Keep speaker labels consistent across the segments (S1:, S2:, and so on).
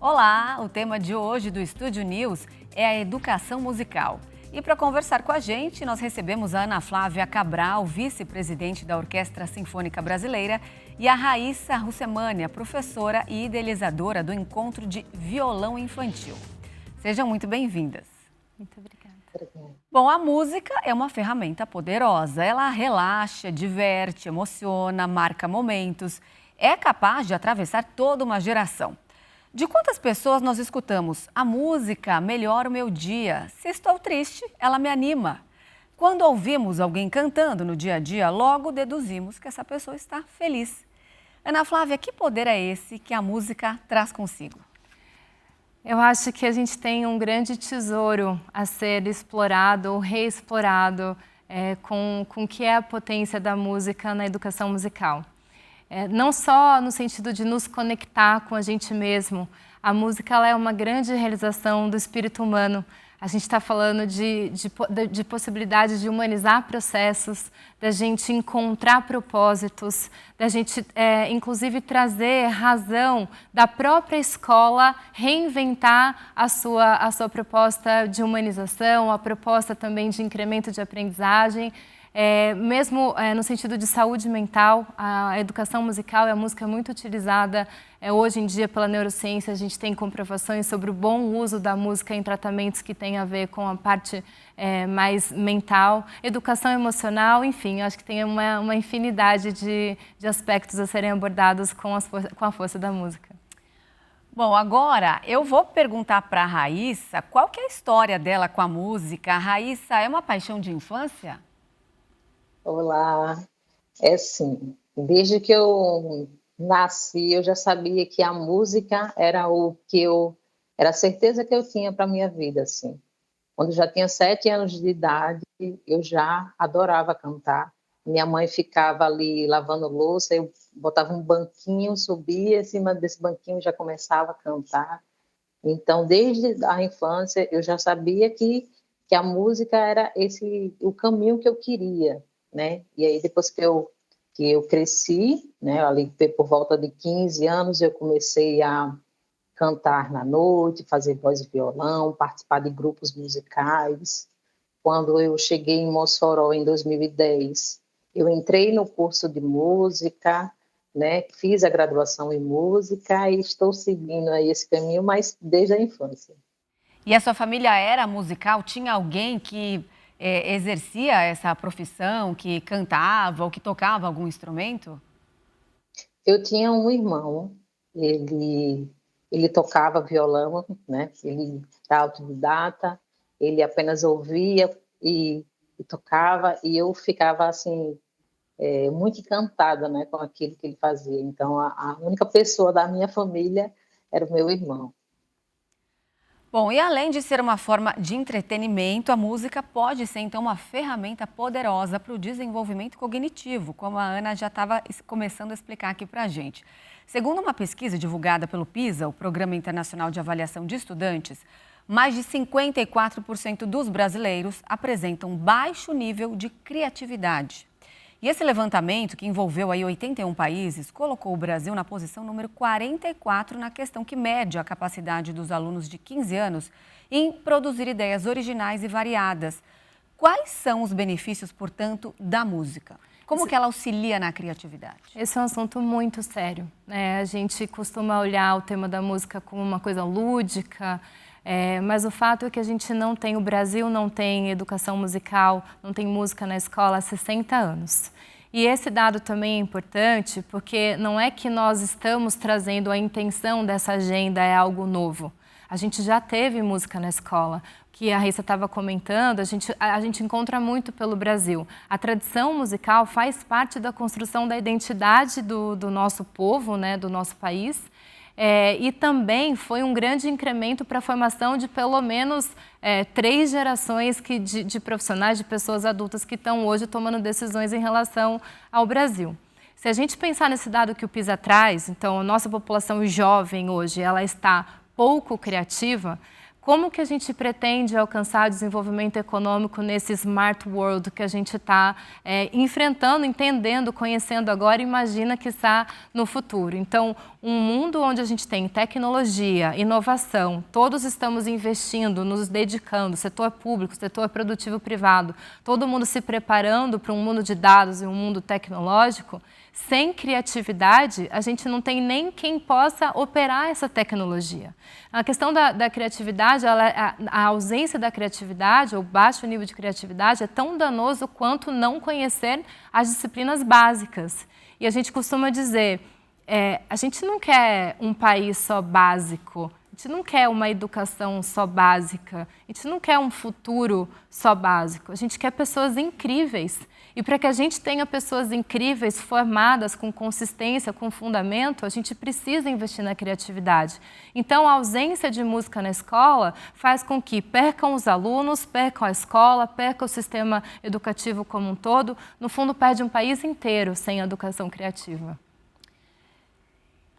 S1: Olá, o tema de hoje do Estúdio News é a educação musical. E para conversar com a gente, nós recebemos a Ana Flávia Cabral, vice-presidente da Orquestra Sinfônica Brasileira, e a Raíssa Russemânia, professora e idealizadora do Encontro de Violão Infantil. Sejam muito bem-vindas.
S2: Muito obrigada.
S1: Bom, a música é uma ferramenta poderosa. Ela relaxa, diverte, emociona, marca momentos. É capaz de atravessar toda uma geração. De quantas pessoas nós escutamos: a música melhora o meu dia, se estou triste, ela me anima. Quando ouvimos alguém cantando no dia a dia, logo deduzimos que essa pessoa está feliz. Ana Flávia, que poder é esse que a música traz consigo?
S2: Eu acho que a gente tem um grande tesouro a ser explorado ou reexplorado com o que é a potência da música na educação musical. Não só no sentido de nos conectar com a gente mesmo, a música ela é uma grande realização do espírito humano. A gente está falando de possibilidade de humanizar processos, da gente encontrar propósitos, da gente, inclusive, trazer razão da própria escola, reinventar a sua proposta de humanização, a proposta também de incremento de aprendizagem. Mesmo no sentido de saúde mental, a educação musical e a música é muito utilizada hoje em dia pela neurociência. A gente tem comprovações sobre o bom uso da música em tratamentos que têm a ver com a parte mais mental, educação emocional, enfim, acho que tem uma infinidade de aspectos a serem abordados com a força da música.
S1: Bom, agora eu vou perguntar para a Raíssa qual que é a história dela com a música. A Raíssa é uma paixão de infância?
S3: Olá, sim, desde que eu nasci eu já sabia que a música era era a certeza que eu tinha para a minha vida, assim. Quando eu já tinha 7 anos de idade, eu já adorava cantar. Minha mãe ficava ali lavando louça, eu botava um banquinho, subia em cima desse banquinho e já começava a cantar. Então, desde a infância, eu já sabia que a música era o caminho que eu queria, né? E aí, depois que eu cresci, né, ali por volta de 15 anos, eu comecei a cantar na noite, fazer voz e violão, participar de grupos musicais. Quando eu cheguei em Mossoró, em 2010, eu entrei no curso de música, né, fiz a graduação em música e estou seguindo aí esse caminho, mas desde a infância.
S1: E a sua família era musical? Tinha alguém que exercia essa profissão, que cantava ou que tocava algum instrumento?
S3: Eu tinha um irmão, ele tocava violão, né? Ele era autodidata, ele apenas ouvia e tocava, e eu ficava assim muito encantada, né, com aquilo que ele fazia. Então, a única pessoa da minha família era o meu irmão.
S1: Bom, e além de ser uma forma de entretenimento, a música pode ser, então, uma ferramenta poderosa para o desenvolvimento cognitivo, como a Ana já estava começando a explicar aqui para a gente. Segundo uma pesquisa divulgada pelo PISA, o Programa Internacional de Avaliação de Estudantes, mais de 54% dos brasileiros apresentam baixo nível de criatividade. E esse levantamento, que envolveu aí 81 países, colocou o Brasil na posição número 44 na questão que mede a capacidade dos alunos de 15 anos em produzir ideias originais e variadas. Quais são os benefícios, portanto, da música? Como que ela auxilia na criatividade?
S2: Esse é um assunto muito sério, né? A gente costuma olhar o tema da música como uma coisa lúdica, mas o fato é que o Brasil não tem educação musical, não tem música na escola há 60 anos. E esse dado também é importante porque não é que nós estamos trazendo a intenção dessa agenda é algo novo. A gente já teve música na escola, que a Raíssa estava comentando, a gente encontra muito pelo Brasil. A tradição musical faz parte da construção da identidade do nosso povo, né, do nosso país. E também foi um grande incremento para a formação de pelo menos 3 gerações de profissionais, de pessoas adultas que estão hoje tomando decisões em relação ao Brasil. Se a gente pensar nesse dado que o PISA traz, então a nossa população jovem hoje ela está pouco criativa, Como que a gente pretende alcançar desenvolvimento econômico nesse smart world que a gente está enfrentando, entendendo, conhecendo agora, imagina que está no futuro. Então, um mundo onde a gente tem tecnologia, inovação, todos estamos investindo, nos dedicando, setor público, setor produtivo privado, todo mundo se preparando para um mundo de dados e um mundo tecnológico. Sem criatividade, a gente não tem nem quem possa operar essa tecnologia. A questão da criatividade, a ausência da criatividade, ou baixo nível de criatividade, é tão danoso quanto não conhecer as disciplinas básicas. E a gente costuma dizer, a gente não quer um país só básico, a gente não quer uma educação só básica, a gente não quer um futuro só básico, a gente quer pessoas incríveis. E para que a gente tenha pessoas incríveis, formadas, com consistência, com fundamento, a gente precisa investir na criatividade. Então, a ausência de música na escola faz com que percam os alunos, percam a escola, percam o sistema educativo como um todo. No fundo, perde um país inteiro sem educação criativa.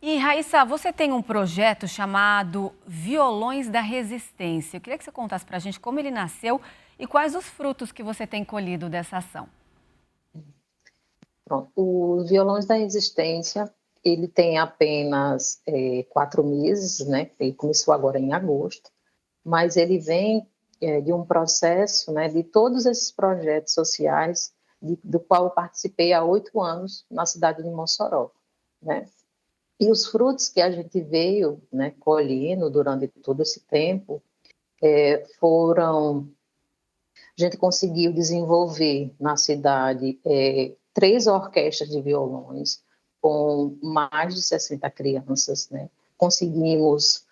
S1: E, Raíssa, você tem um projeto chamado Violões da Resistência. Eu queria que você contasse para a gente como ele nasceu e quais os frutos que você tem colhido dessa ação.
S3: Pronto. O Violões da Resistência, ele tem apenas 4 meses, né? Ele começou agora em agosto, mas ele vem de um processo, né, de todos esses projetos sociais do qual eu participei há 8 anos na cidade de Mossoró, né? E os frutos que a gente veio, né, colhendo durante todo esse tempo foram... A gente conseguiu desenvolver na cidade 3 orquestras de violões com mais de 60 crianças, né? Conseguimos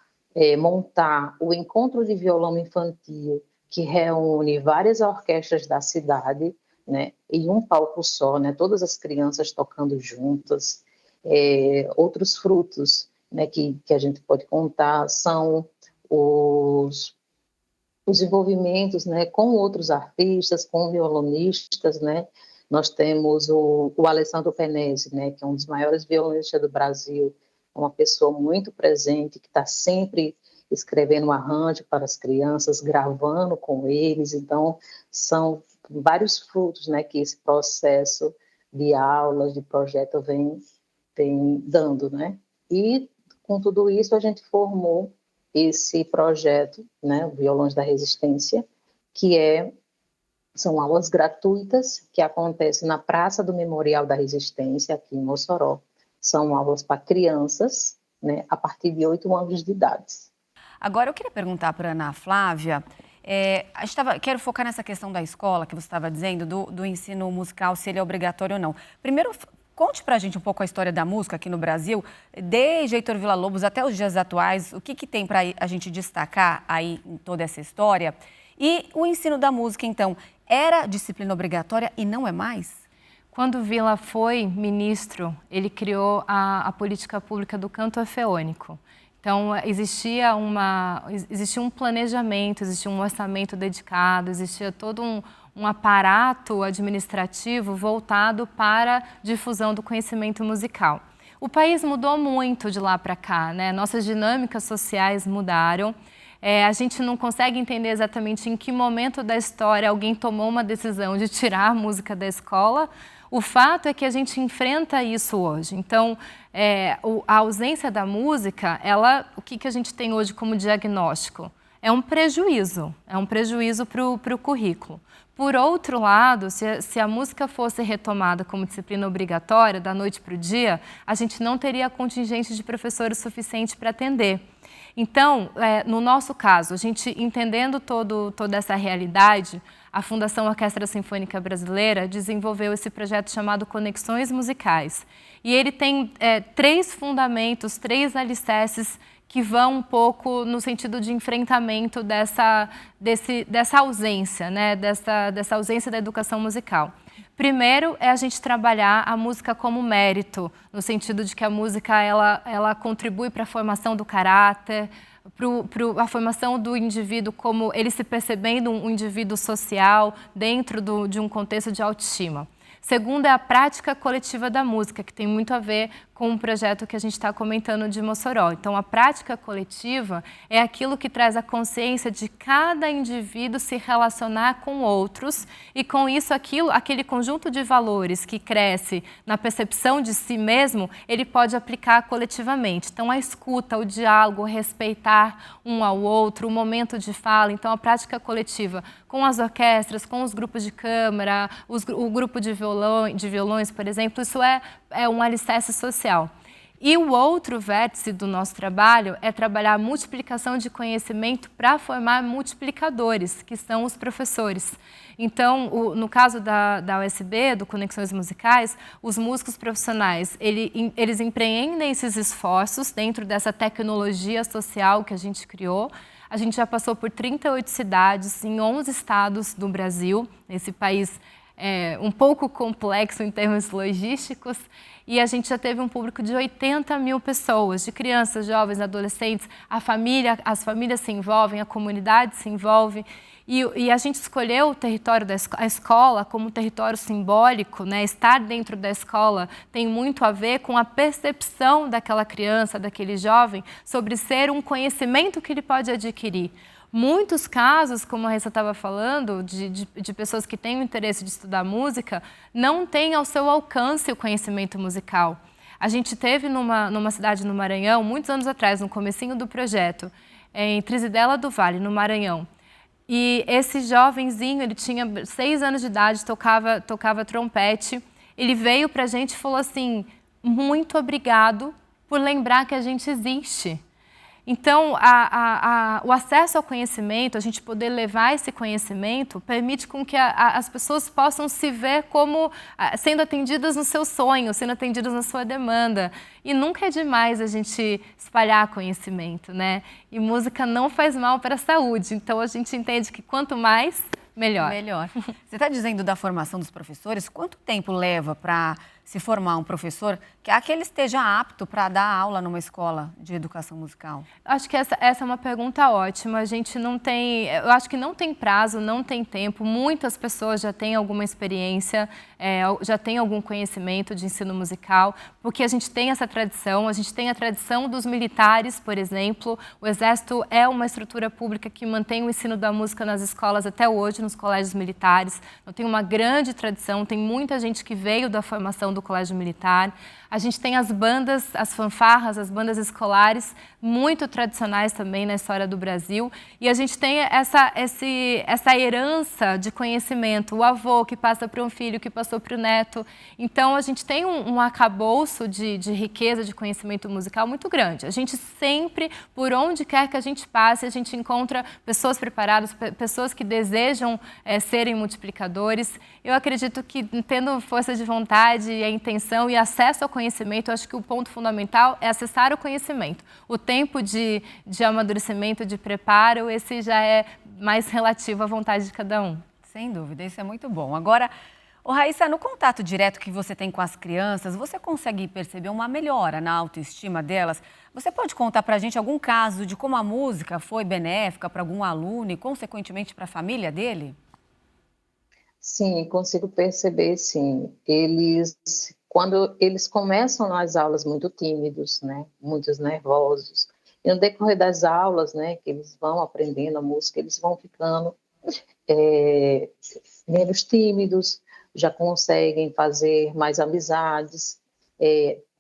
S3: montar o Encontro de Violão Infantil, que reúne várias orquestras da cidade, né, em um palco só, né, todas as crianças tocando juntas. Outros frutos, né, que a gente pode contar são os envolvimentos, né, com outros artistas, com violonistas, né. Nós temos o Alessandro Penese, né, que é um dos maiores violonistas do Brasil, uma pessoa muito presente, que está sempre escrevendo um arranjo para as crianças, gravando com eles. Então, são vários frutos, né, que esse processo de aulas, de projeto vem dando, né. E, com tudo isso, a gente formou esse projeto, né, Violões da Resistência, que são aulas gratuitas que acontecem na Praça do Memorial da Resistência, aqui em Mossoró. São aulas para crianças, né, a partir de 8 anos de idade.
S1: Agora, eu queria perguntar para a Ana Flávia, quero focar nessa questão da escola, que você estava dizendo, do ensino musical, se ele é obrigatório ou não. Primeiro, conte para a gente um pouco a história da música aqui no Brasil, desde Heitor Villa-Lobos até os dias atuais, o que tem para a gente destacar aí em toda essa história? E o ensino da música, então, era disciplina obrigatória e não é mais?
S2: Quando Villa foi ministro, ele criou a política pública do canto orfeônico. Então, existia um planejamento, existia um orçamento dedicado, existia todo um aparato administrativo voltado para a difusão do conhecimento musical. O país mudou muito de lá para cá, né? Nossas dinâmicas sociais mudaram. A gente não consegue entender exatamente em que momento da história alguém tomou uma decisão de tirar a música da escola. O fato é que a gente enfrenta isso hoje. Então, a ausência da música, o que a gente tem hoje como diagnóstico? É um prejuízo para o currículo. Por outro lado, se a música fosse retomada como disciplina obrigatória, da noite para o dia, a gente não teria contingente de professores suficiente para atender. Então, no nosso caso, a gente entendendo toda essa realidade, a Fundação Orquestra Sinfônica Brasileira desenvolveu esse projeto chamado Conexões Musicais. E ele tem 3 fundamentos, 3 alicerces que vão um pouco no sentido de enfrentamento dessa ausência, né? dessa ausência da educação musical. Primeiro é a gente trabalhar a música como mérito, no sentido de que a música ela contribui para a formação do caráter, para a formação do indivíduo como ele se percebendo um indivíduo social dentro de um contexto de autoestima. Segundo é a prática coletiva da música, que tem muito a ver com o projeto que a gente está comentando de Mossoró. Então, a prática coletiva é aquilo que traz a consciência de cada indivíduo se relacionar com outros e, com isso, aquele conjunto de valores que cresce na percepção de si mesmo, ele pode aplicar coletivamente. Então, a escuta, o diálogo, respeitar um ao outro, o momento de fala. Então, a prática coletiva com as orquestras, com os grupos de câmara, o grupo de violões, por exemplo, isso é um alicerce social. E o outro vértice do nosso trabalho é trabalhar a multiplicação de conhecimento para formar multiplicadores, que são os professores. Então, no caso da USB, do Conexões Musicais, os músicos profissionais, eles empreendem esses esforços dentro dessa tecnologia social que a gente criou. A gente já passou por 38 cidades em 11 estados do Brasil, nesse país um pouco complexo em termos logísticos, e a gente já teve um público de 80 mil pessoas, de crianças, jovens, adolescentes, as famílias se envolvem, a comunidade se envolve, e a gente escolheu o território da escola como território simbólico, né? Estar dentro da escola tem muito a ver com a percepção daquela criança, daquele jovem, sobre ser um conhecimento que ele pode adquirir. Muitos casos, como a Raíssa estava falando, de pessoas que têm o interesse de estudar música, não têm ao seu alcance o conhecimento musical. A gente teve numa cidade no Maranhão, muitos anos atrás, no comecinho do projeto, em Trizidela do Vale, no Maranhão. E esse jovenzinho, ele tinha 6 anos de idade, tocava trompete. Ele veio para a gente e falou assim, muito obrigado por lembrar que a gente existe. Então, o acesso ao conhecimento, a gente poder levar esse conhecimento, permite com que as pessoas possam se ver como sendo atendidas no seu sonho, sendo atendidas na sua demanda. E nunca é demais a gente espalhar conhecimento, né? E música não faz mal para a saúde, então a gente entende que quanto mais, melhor.
S1: Melhor. Você está dizendo da formação dos professores, quanto tempo leva para se formar um professor que ele esteja apto para dar aula numa escola de educação musical?
S2: Acho que essa é uma pergunta ótima. A gente não tem, eu acho que não tem prazo, não tem tempo. Muitas pessoas já têm alguma experiência, já têm algum conhecimento de ensino musical, porque a gente tem essa tradição. A gente tem a tradição dos militares, por exemplo. O Exército é uma estrutura pública que mantém o ensino da música nas escolas até hoje, nos colégios militares. Então, tem uma grande tradição, tem muita gente que veio da formação do Colégio Militar. A gente tem as bandas, as fanfarras, as bandas escolares, muito tradicionais também na história do Brasil. E a gente tem essa herança de conhecimento, o avô que passa para um filho, que passou para o neto. Então, a gente tem um arcabouço de riqueza de conhecimento musical muito grande. A gente sempre, por onde quer que a gente passe, a gente encontra pessoas preparadas, pessoas que desejam serem multiplicadores. Eu acredito que, tendo força de vontade e a intenção e acesso ao conhecimento, eu acho que o ponto fundamental é acessar o conhecimento. O tempo de amadurecimento, de preparo, esse já é mais relativo à vontade de cada um.
S1: Sem dúvida, isso é muito bom. Agora, Raíssa, no contato direto que você tem com as crianças, você consegue perceber uma melhora na autoestima delas? Você pode contar para a gente algum caso de como a música foi benéfica para algum aluno e, consequentemente, para a família dele?
S3: Sim, consigo perceber, sim. Quando eles começam nas aulas muito tímidos, né, muitos nervosos, e no decorrer das aulas, né, que eles vão aprendendo a música, eles vão ficando menos tímidos, já conseguem fazer mais amizades,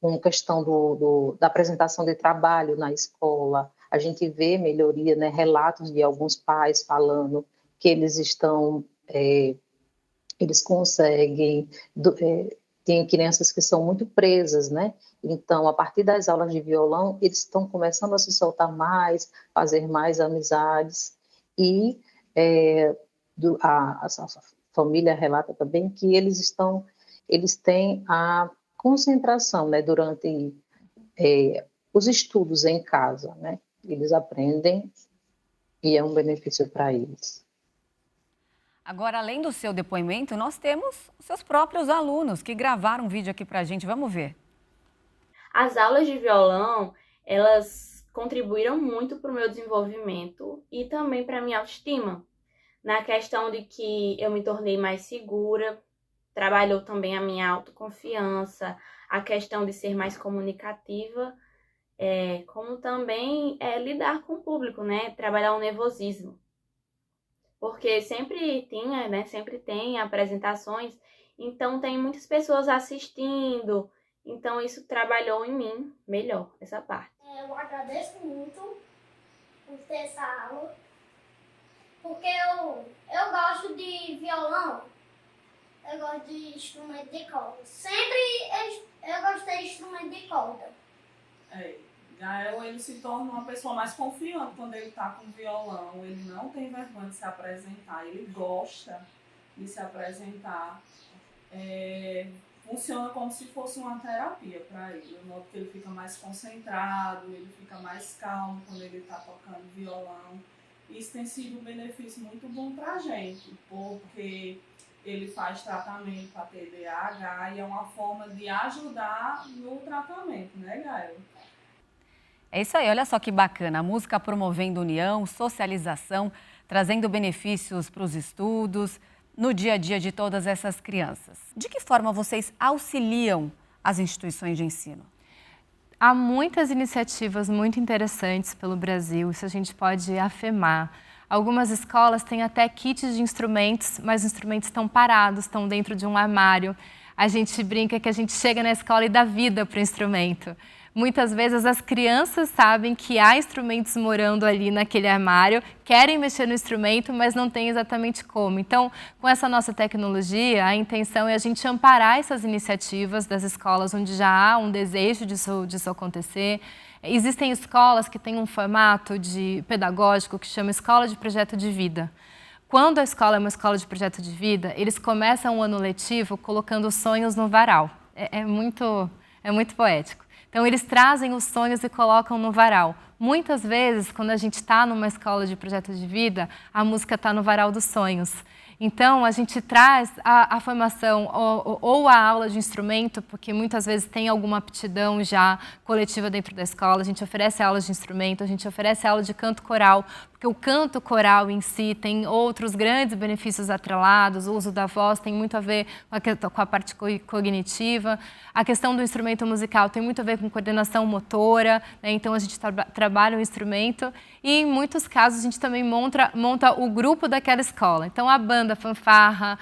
S3: com questão da apresentação de trabalho na escola, a gente vê melhoria, né, relatos de alguns pais falando que eles estão, eles conseguem, tem crianças que são muito presas, né? Então, a partir das aulas de violão, eles estão começando a se soltar mais, fazer mais amizades, e a família relata também que eles têm a concentração, né, durante os estudos em casa, né? Eles aprendem e é um benefício para eles.
S1: Agora, além do seu depoimento, nós temos os seus próprios alunos que gravaram um vídeo aqui para a gente. Vamos ver.
S4: As aulas de violão, elas contribuíram muito para o meu desenvolvimento e também para a minha autoestima, na questão de que eu me tornei mais segura, trabalhou também a minha autoconfiança, a questão de ser mais comunicativa, como também lidar com o público, né? Trabalhar o nervosismo. Porque sempre tinha, né? Sempre tem apresentações, então tem muitas pessoas assistindo, então isso trabalhou em mim melhor, essa parte.
S5: Eu agradeço muito por ter essa aula, porque eu gosto de violão, eu gosto de instrumento de corda. Sempre eu gostei de instrumento de corda.
S6: Gael, ele se torna uma pessoa mais confiante quando ele está com violão. Ele não tem vergonha de se apresentar, ele gosta de se apresentar. Funciona como se fosse uma terapia para ele. Eu noto que ele fica mais concentrado, ele fica mais calmo quando ele está tocando violão. Isso tem sido um benefício muito bom para a gente, porque ele faz tratamento para TDAH e é uma forma de ajudar no tratamento, né, Gael?
S1: É isso aí, olha só que bacana. A música promovendo união, socialização, trazendo benefícios para os estudos, no dia a dia de todas essas crianças. De que forma vocês auxiliam as instituições de ensino?
S2: Há muitas iniciativas muito interessantes pelo Brasil, isso a gente pode afirmar. Algumas escolas têm até kits de instrumentos, mas os instrumentos estão parados, estão dentro de um armário. A gente brinca que a gente chega na escola e dá vida para o instrumento. Muitas vezes as crianças sabem que há instrumentos morando ali naquele armário, querem mexer no instrumento, mas não tem exatamente como. Então, com essa nossa tecnologia, a intenção é a gente amparar essas iniciativas das escolas onde já há um desejo disso acontecer. Existem escolas que têm um formato pedagógico que chama Escola de Projeto de Vida. Quando a escola é uma escola de projeto de vida, eles começam o ano letivo colocando sonhos no varal. É muito poético. Então, eles trazem os sonhos e colocam no varal. Muitas vezes, quando a gente está numa escola de projeto de vida, a música está no varal dos sonhos. Então, a gente traz a formação ou a aula de instrumento, porque muitas vezes tem alguma aptidão já coletiva dentro da escola. A gente oferece aulas de instrumento, a gente oferece aula de canto coral, porque o canto coral em si tem outros grandes benefícios atrelados. O uso da voz tem muito a ver com a parte cognitiva. A questão do instrumento musical tem muito a ver com coordenação motora, né? Então, a gente trabalha o instrumento e, em muitos casos, a gente também monta o grupo daquela escola. Então, a banda, a fanfarra,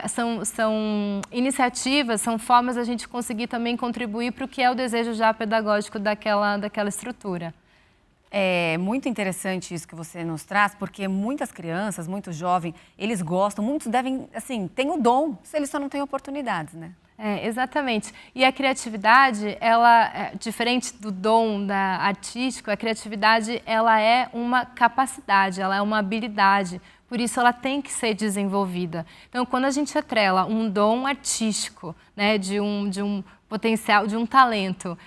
S2: são iniciativas, são formas da gente conseguir também contribuir para o que é o desejo já pedagógico daquela estrutura.
S1: É muito interessante isso que você nos traz, porque muitas crianças, muitos jovens, eles gostam, muitos devem, assim, têm o dom, se eles só não têm oportunidades, né?
S2: Exatamente. E a criatividade, ela, diferente do dom artístico, a criatividade ela é uma capacidade, ela é uma habilidade. Por isso, ela tem que ser desenvolvida. Então, quando a gente atrela um dom artístico, né, de um potencial, de um talento,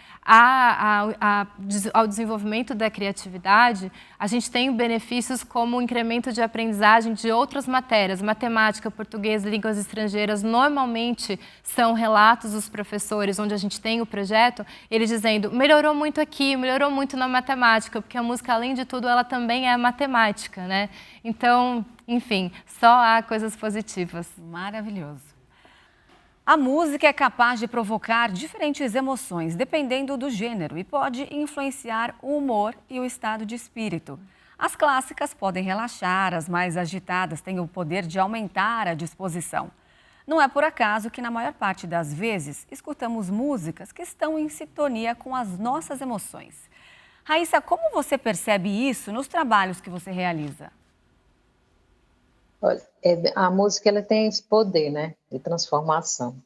S2: ao desenvolvimento da criatividade, a gente tem benefícios como o incremento de aprendizagem de outras matérias, matemática, português, línguas estrangeiras. Normalmente são relatos dos professores, onde a gente tem o projeto, eles dizendo, melhorou muito aqui, melhorou muito na matemática, porque a música, além de tudo, ela também é matemática, né? Então, enfim, só há coisas positivas.
S1: Maravilhoso. A música é capaz de provocar diferentes emoções, dependendo do gênero, e pode influenciar o humor e o estado de espírito. As clássicas podem relaxar, as mais agitadas têm o poder de aumentar a disposição. Não é por acaso que, na maior parte das vezes, escutamos músicas que estão em sintonia com as nossas emoções. Raíssa, como você percebe isso nos trabalhos que você realiza?
S3: Olha, a música ela tem esse poder, né, de transformação.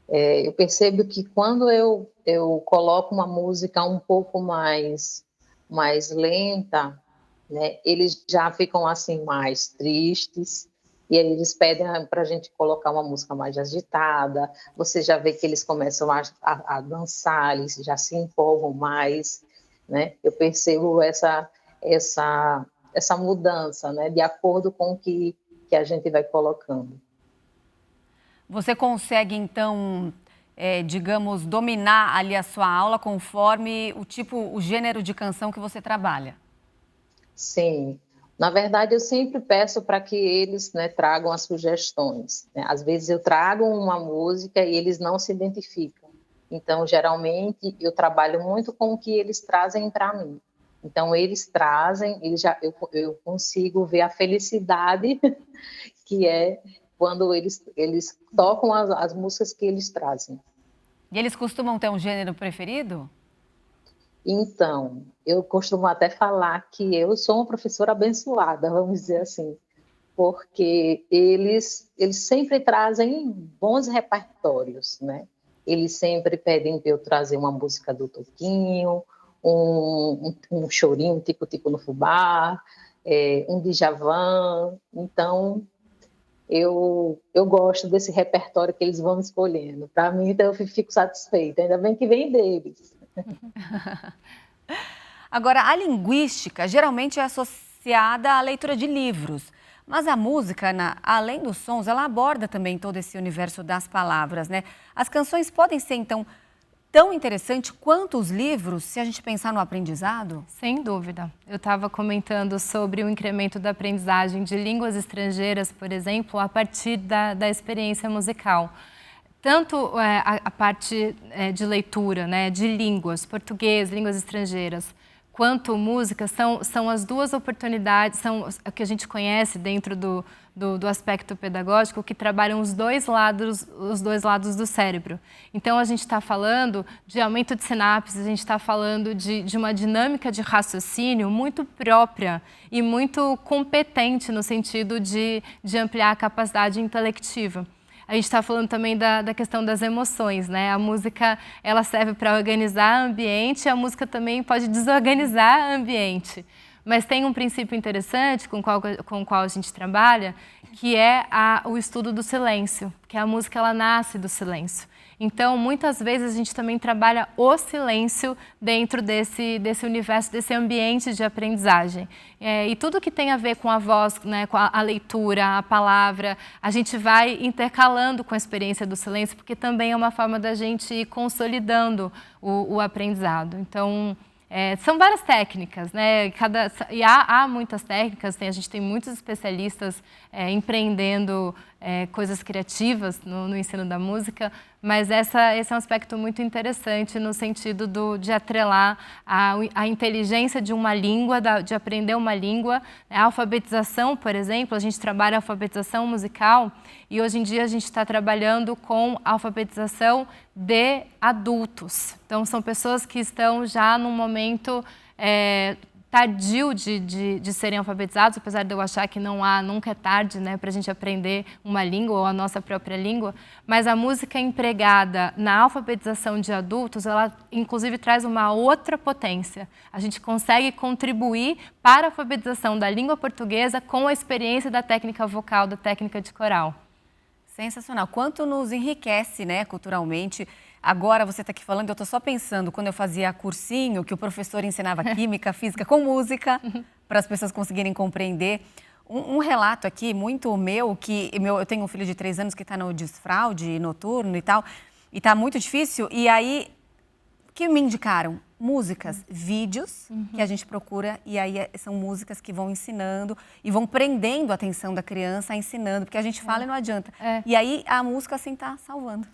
S3: Eu percebo que quando eu coloco uma música um pouco mais lenta, né, eles já ficam assim mais tristes e eles pedem para a gente colocar uma música mais agitada. Você já vê que eles começam a dançar, eles já se empolgam mais, né? Eu percebo essa mudança, né, de acordo com o que a gente vai colocando.
S1: Você consegue, então, digamos, dominar ali a sua aula conforme o gênero de canção que você trabalha?
S3: Sim. Na verdade, eu sempre peço para que eles, né, tragam as sugestões, né? Às vezes eu trago uma música e eles não se identificam. Então, geralmente, eu trabalho muito com o que eles trazem para mim. Então, eles trazem, eu consigo ver a felicidade que é quando eles tocam as músicas que eles trazem.
S1: E eles costumam ter um gênero preferido?
S3: Então, eu costumo até falar que eu sou uma professora abençoada, vamos dizer assim, porque eles sempre trazem bons repertórios, né? Eles sempre pedem para eu trazer uma música do Toquinho, um chorinho, tico-tico no fubá, um Djavan. Então, eu gosto desse repertório que eles vão escolhendo. Para mim, então, eu fico satisfeita. Ainda bem que vem deles.
S1: Agora, a linguística geralmente é associada à leitura de livros, mas a música, além dos sons, ela aborda também todo esse universo das palavras, né? As canções podem ser, então, tão interessantes quanto os livros, se a gente pensar no aprendizado?
S2: Sem dúvida. Eu estava comentando sobre o incremento da aprendizagem de línguas estrangeiras, por exemplo, a partir da experiência musical. Tanto a parte de leitura, né, de línguas, português, línguas estrangeiras, quanto música, são as duas oportunidades, são o que a gente conhece dentro do aspecto pedagógico, que trabalham os dois lados do cérebro. Então, a gente está falando de aumento de sinapses, a gente está falando de uma dinâmica de raciocínio muito própria e muito competente no sentido de ampliar a capacidade intelectiva. A gente está falando também da questão das emoções, né? A música, ela serve para organizar o ambiente, a música também pode desorganizar o ambiente. Mas tem um princípio interessante com o qual a gente trabalha, que é o estudo do silêncio, que a música ela nasce do silêncio. Então, muitas vezes a gente também trabalha o silêncio dentro desse universo, desse ambiente de aprendizagem. E tudo que tem a ver com a voz, né, com a leitura, a palavra, a gente vai intercalando com a experiência do silêncio, porque também é uma forma da gente ir consolidando o aprendizado. Então, são várias técnicas, né? Há muitas técnicas, a gente tem muitos especialistas empreendendo coisas criativas no ensino da música, mas esse é um aspecto muito interessante no sentido de atrelar a inteligência de uma língua, de aprender uma língua. A alfabetização, por exemplo, a gente trabalha a alfabetização musical e hoje em dia a gente está trabalhando com a alfabetização de adultos. Então, são pessoas que estão já num momento tardio de serem alfabetizados, apesar de eu achar que nunca é tarde, né, para a gente aprender uma língua ou a nossa própria língua, mas a música empregada na alfabetização de adultos, ela inclusive traz uma outra potência. A gente consegue contribuir para a alfabetização da língua portuguesa com a experiência da técnica vocal, da técnica de coral.
S1: Sensacional. Quanto nos enriquece, né, culturalmente. Agora você está aqui falando, eu estou só pensando, quando eu fazia cursinho, que o professor ensinava química, física com música, para as pessoas conseguirem compreender. Um relato aqui muito meu, eu tenho um filho de 3 anos que está no desfraude noturno e tal, e está muito difícil, e aí, que me indicaram? Músicas, vídeos que a gente procura, e aí são músicas que vão ensinando e vão prendendo a atenção da criança, ensinando, porque a gente fala e não adianta. E aí a música assim está salvando.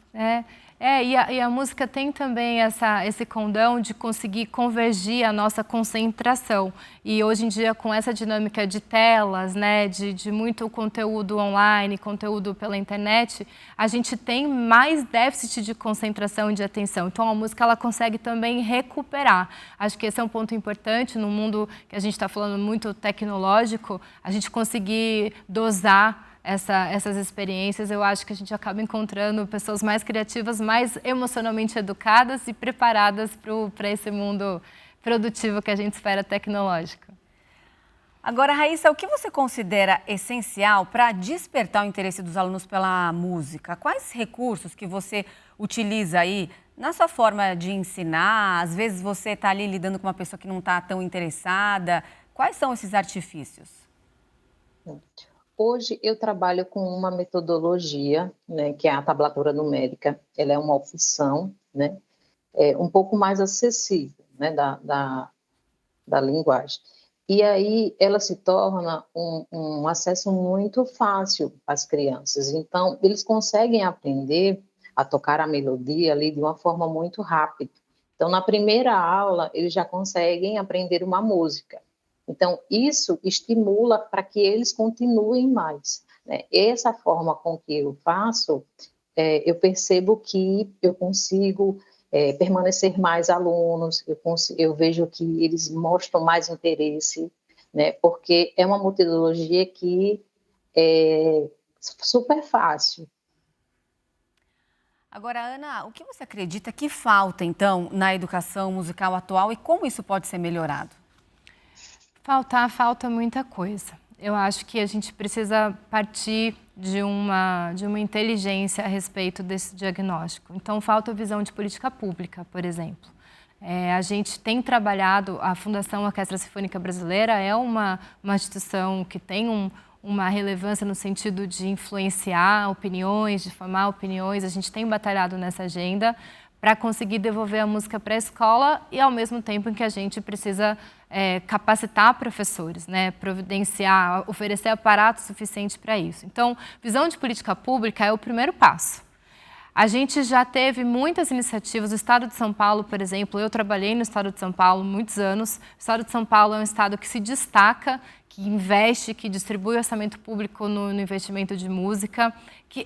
S2: E a música tem também esse condão de conseguir convergir a nossa concentração. E hoje em dia, com essa dinâmica de telas, né, de muito conteúdo online, conteúdo pela internet, a gente tem mais déficit de concentração e de atenção. Então, a música ela consegue também recuperar. Acho que esse é um ponto importante no mundo que a gente está falando muito tecnológico, a gente conseguir dosar essas experiências. Eu acho que a gente acaba encontrando pessoas mais criativas, mais emocionalmente educadas e preparadas para esse mundo produtivo que a gente espera tecnológico.
S1: Agora, Raíssa, o que você considera essencial para despertar o interesse dos alunos pela música? Quais recursos que você utiliza aí na sua forma de ensinar? Às vezes você está ali lidando com uma pessoa que não está tão interessada. Quais são esses artifícios?
S3: Hoje eu trabalho com uma metodologia, né, que é a tablatura numérica. Ela é uma opção, né, um pouco mais acessível, né, da linguagem. E aí ela se torna um acesso muito fácil para as crianças. Então, eles conseguem aprender a tocar a melodia ali de uma forma muito rápida. Então, na primeira aula, eles já conseguem aprender uma música. Então, isso estimula para que eles continuem mais, né? Essa forma com que eu faço, eu percebo que eu consigo permanecer mais alunos, eu vejo que eles mostram mais interesse, né? Porque é uma metodologia que é super fácil.
S1: Agora, Ana, o que você acredita que falta, então, na educação musical atual e como isso pode ser melhorado?
S2: Falta muita coisa. Eu acho que a gente precisa partir de uma inteligência a respeito desse diagnóstico. Então, falta visão de política pública, por exemplo. A gente tem trabalhado, a Fundação Orquestra Sinfônica Brasileira é uma instituição que tem uma relevância no sentido de influenciar opiniões, de formar opiniões. A gente tem batalhado nessa agenda para conseguir devolver a música para a escola e, ao mesmo tempo em que a gente precisa capacitar professores, né, providenciar, oferecer aparato suficiente para isso. Então, visão de política pública é o primeiro passo. A gente já teve muitas iniciativas. O Estado de São Paulo, por exemplo, eu trabalhei no Estado de São Paulo muitos anos. O Estado de São Paulo é um estado que se destaca, que investe, que distribui orçamento público no investimento de música,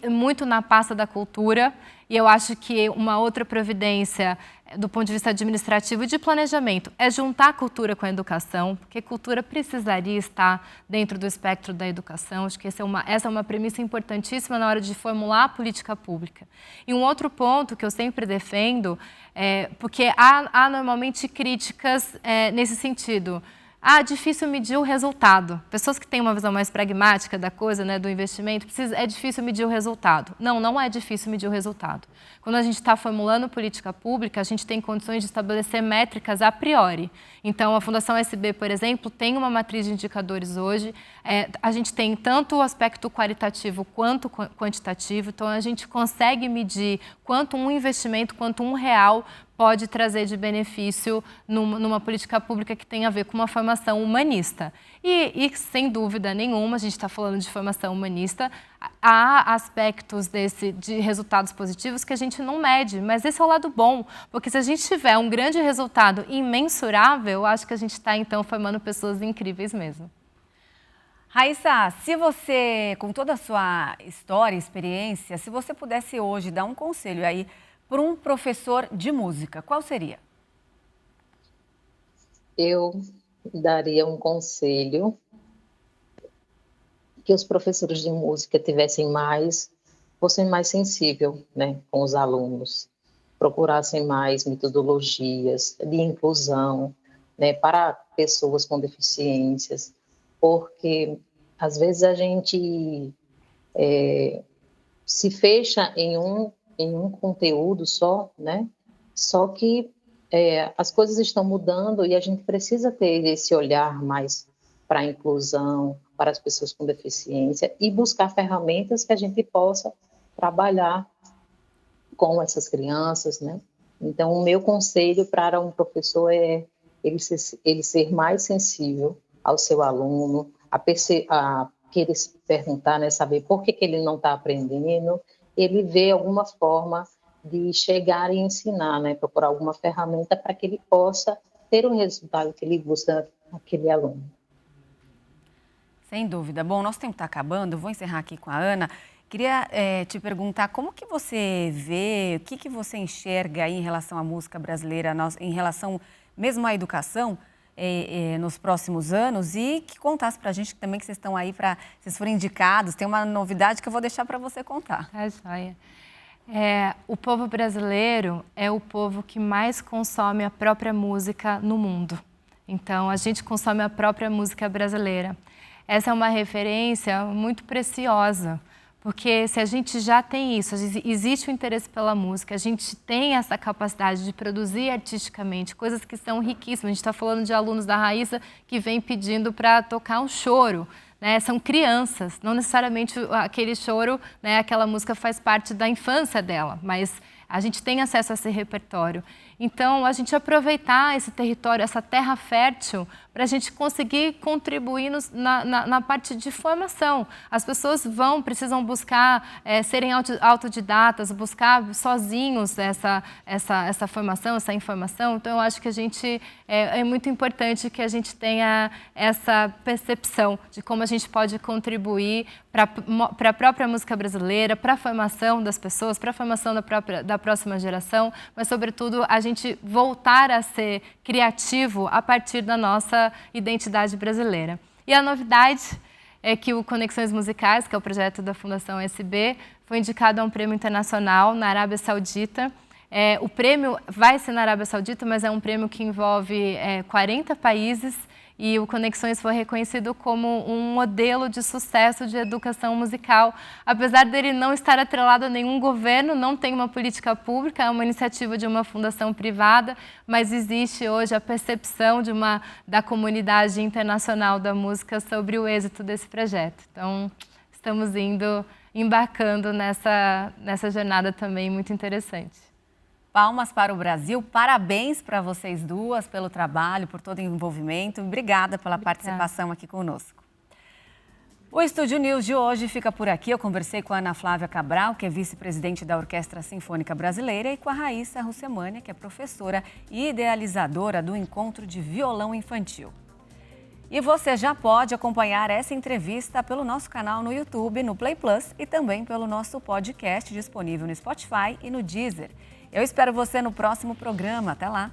S2: muito na pasta da cultura. E eu acho que uma outra providência, do ponto de vista administrativo e de planejamento, é juntar a cultura com a educação, porque cultura precisaria estar dentro do espectro da educação. Acho que essa é uma premissa importantíssima na hora de formular a política pública. E um outro ponto que eu sempre defendo, porque há normalmente críticas nesse sentido. Difícil medir o resultado. Pessoas que têm uma visão mais pragmática da coisa, né, do investimento, é difícil medir o resultado. Não é difícil medir o resultado. Quando a gente está formulando política pública, a gente tem condições de estabelecer métricas a priori. Então, a Fundação SB, por exemplo, tem uma matriz de indicadores hoje. A gente tem tanto o aspecto qualitativo quanto quantitativo. Então, a gente consegue medir quanto um investimento, quanto R$1 pode trazer de benefício numa política pública que tem a ver com uma formação humanista. E sem dúvida nenhuma, a gente está falando de formação humanista, há aspectos de resultados positivos que a gente não mede, mas esse é o lado bom, porque se a gente tiver um grande resultado imensurável, acho que a gente está, então, formando pessoas incríveis mesmo.
S1: Raíssa, se você, com toda a sua história e experiência, se você pudesse hoje dar um conselho aí para um professor de música, qual seria?
S3: Eu daria um conselho que os professores de música fossem mais sensíveis, né, com os alunos, procurassem mais metodologias de inclusão, né, para pessoas com deficiências, porque às vezes a gente se fecha em um conteúdo só, né? Só que as coisas estão mudando e a gente precisa ter esse olhar mais para a inclusão, para as pessoas com deficiência e buscar ferramentas que a gente possa trabalhar com essas crianças, né? Então, o meu conselho para um professor é ele ser mais sensível ao seu aluno, a querer se perguntar, né, saber por que ele não está aprendendo, ele vê alguma forma de chegar e ensinar, né, procurar alguma ferramenta para que ele possa ter o resultado que ele busca naquele aluno.
S1: Sem dúvida. Bom, nosso tempo está acabando, eu vou encerrar aqui com a Ana. Queria te perguntar como que você vê, o que você enxerga aí em relação à música brasileira, em relação mesmo à educação nos próximos anos, e que contasse para a gente também que vocês estão aí para, vocês forem indicados, tem uma novidade que eu vou deixar para você contar.
S2: Joia. O povo brasileiro é o povo que mais consome a própria música no mundo. Então, a gente consome a própria música brasileira. Essa é uma referência muito preciosa, porque se a gente já tem isso, existe o interesse pela música, a gente tem essa capacidade de produzir artisticamente coisas que são riquíssimas. A gente está falando de alunos da Raíssa que vêm pedindo para tocar um choro, né? São crianças, não necessariamente aquele choro, né, aquela música faz parte da infância dela, mas A gente tem acesso a esse repertório. Então, a gente aproveitar esse território, essa terra fértil, para a gente conseguir contribuir na parte de formação. As pessoas precisam buscar serem autodidatas, buscar sozinhos essa formação, essa informação. Então, eu acho que é muito importante que a gente tenha essa percepção de como a gente pode contribuir para a própria música brasileira, para a formação das pessoas, para a formação da próxima geração, mas, sobretudo, a gente voltar a ser criativo a partir da nossa identidade brasileira. E a novidade é que o Conexões Musicais, que é o projeto da Fundação SB, foi indicado a um prêmio internacional na Arábia Saudita. O prêmio vai ser na Arábia Saudita, mas é um prêmio que envolve 40 países, e o Conexões foi reconhecido como um modelo de sucesso de educação musical. Apesar dele não estar atrelado a nenhum governo, não tem uma política pública, é uma iniciativa de uma fundação privada, mas existe hoje a percepção da comunidade internacional da música sobre o êxito desse projeto. Então, estamos embarcando nessa jornada também muito interessante.
S1: Palmas para o Brasil, parabéns para vocês duas pelo trabalho, por todo o envolvimento. Obrigada pela participação aqui conosco. O Estúdio News de hoje fica por aqui. Eu conversei com a Ana Flávia Cabral, que é vice-presidente da Orquestra Sinfônica Brasileira, e com a Raíssa Russemânia, que é professora e idealizadora do Encontro de Violão Infantil. E você já pode acompanhar essa entrevista pelo nosso canal no YouTube, no Play Plus, e também pelo nosso podcast disponível no Spotify e no Deezer. Eu espero você no próximo programa. Até lá!